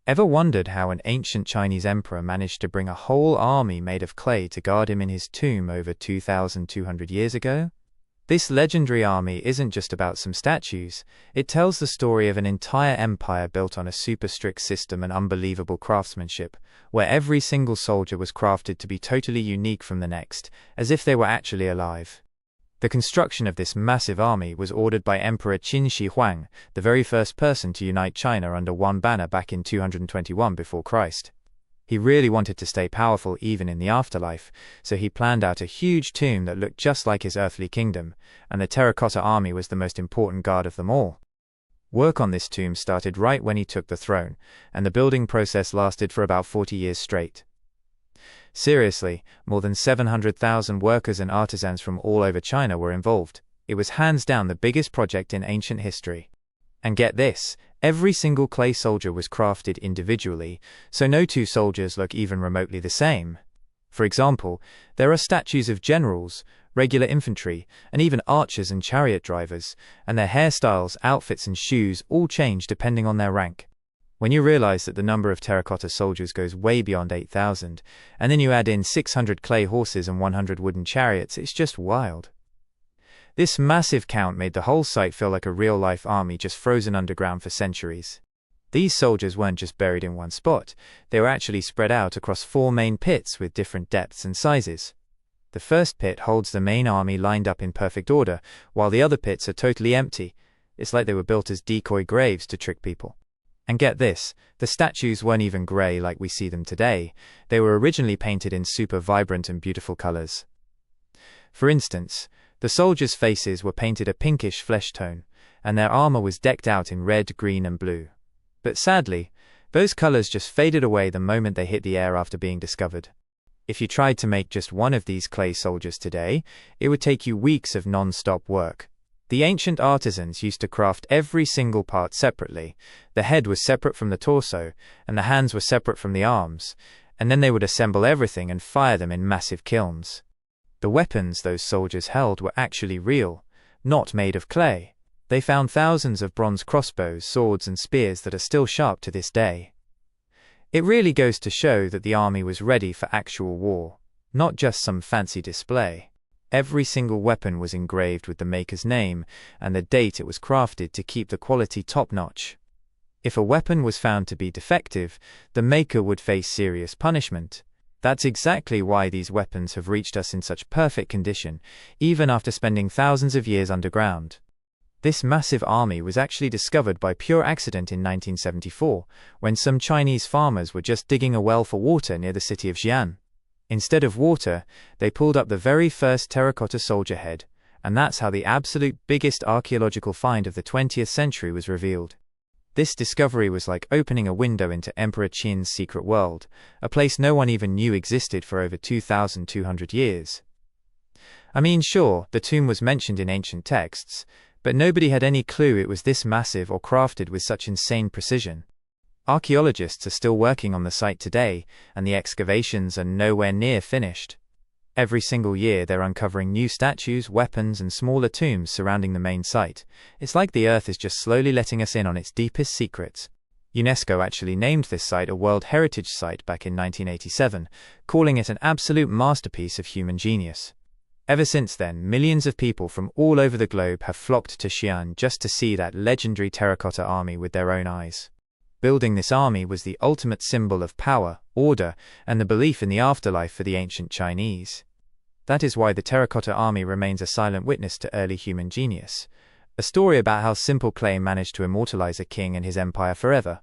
Ever wondered how an ancient Chinese emperor managed to bring a whole army made of clay to guard him in his tomb over 2,200 years ago? This legendary army isn't just about some statues, it tells the story of an entire empire built on a super strict system and unbelievable craftsmanship, where every single soldier was crafted to be totally unique from the next, as if they were actually alive. The construction of this massive army was ordered by Emperor Qin Shi Huang, the very first person to unite China under one banner back in 221 before Christ. He really wanted to stay powerful even in the afterlife, so he planned out a huge tomb that looked just like his earthly kingdom, and the Terracotta Army was the most important guard of them all. Work on this tomb started right when he took the throne, and the building process lasted for about 40 years straight. Seriously, more than 700,000 workers and artisans from all over China were involved. It was hands down the biggest project in ancient history. And get this, every single clay soldier was crafted individually, so no two soldiers look even remotely the same. For example, there are statues of generals, regular infantry, and even archers and chariot drivers, and their hairstyles, outfits, and shoes all change depending on their rank. When you realize that the number of terracotta soldiers goes way beyond 8,000, and then you add in 600 clay horses and 100 wooden chariots, it's just wild. This massive count made the whole site feel like a real-life army just frozen underground for centuries. These soldiers weren't just buried in one spot, they were actually spread out across 4 main pits with different depths and sizes. The first pit holds the main army lined up in perfect order, while the other pits are totally empty. It's like they were built as decoy graves to trick people. And get this, the statues weren't even grey like we see them today, they were originally painted in super vibrant and beautiful colors. For instance, the soldiers' faces were painted a pinkish flesh tone, and their armor was decked out in red, green, and blue. But sadly, those colors just faded away the moment they hit the air after being discovered. If you tried to make just one of these clay soldiers today, it would take you weeks of non-stop work. The ancient artisans used to craft every single part separately. The head was separate from the torso, and the hands were separate from the arms, and then they would assemble everything and fire them in massive kilns. The weapons those soldiers held were actually real, not made of clay. They found thousands of bronze crossbows, swords, and spears that are still sharp to this day. It really goes to show that the army was ready for actual war, not just some fancy display. Every single weapon was engraved with the maker's name and the date it was crafted to keep the quality top-notch. If a weapon was found to be defective, the maker would face serious punishment. That's exactly why these weapons have reached us in such perfect condition, even after spending thousands of years underground. This massive army was actually discovered by pure accident in 1974, when some Chinese farmers were just digging a well for water near the city of Xi'an. Instead of water, they pulled up the very first terracotta soldier head, and that's how the absolute biggest archaeological find of the 20th century was revealed. This discovery was like opening a window into Emperor Qin's secret world, a place no one even knew existed for over 2,200 years. I mean, sure, the tomb was mentioned in ancient texts, but nobody had any clue it was this massive or crafted with such insane precision. Archaeologists are still working on the site today, and the excavations are nowhere near finished. Every single year they're uncovering new statues, weapons, and smaller tombs surrounding the main site. It's like the Earth is just slowly letting us in on its deepest secrets. UNESCO actually named this site a World Heritage Site back in 1987, calling it an absolute masterpiece of human genius. Ever since then, millions of people from all over the globe have flocked to Xi'an just to see that legendary terracotta army with their own eyes. Building this army was the ultimate symbol of power, order, and the belief in the afterlife for the ancient Chinese. That is why the Terracotta Army remains a silent witness to early human genius, a story about how simple clay managed to immortalize a king and his empire forever.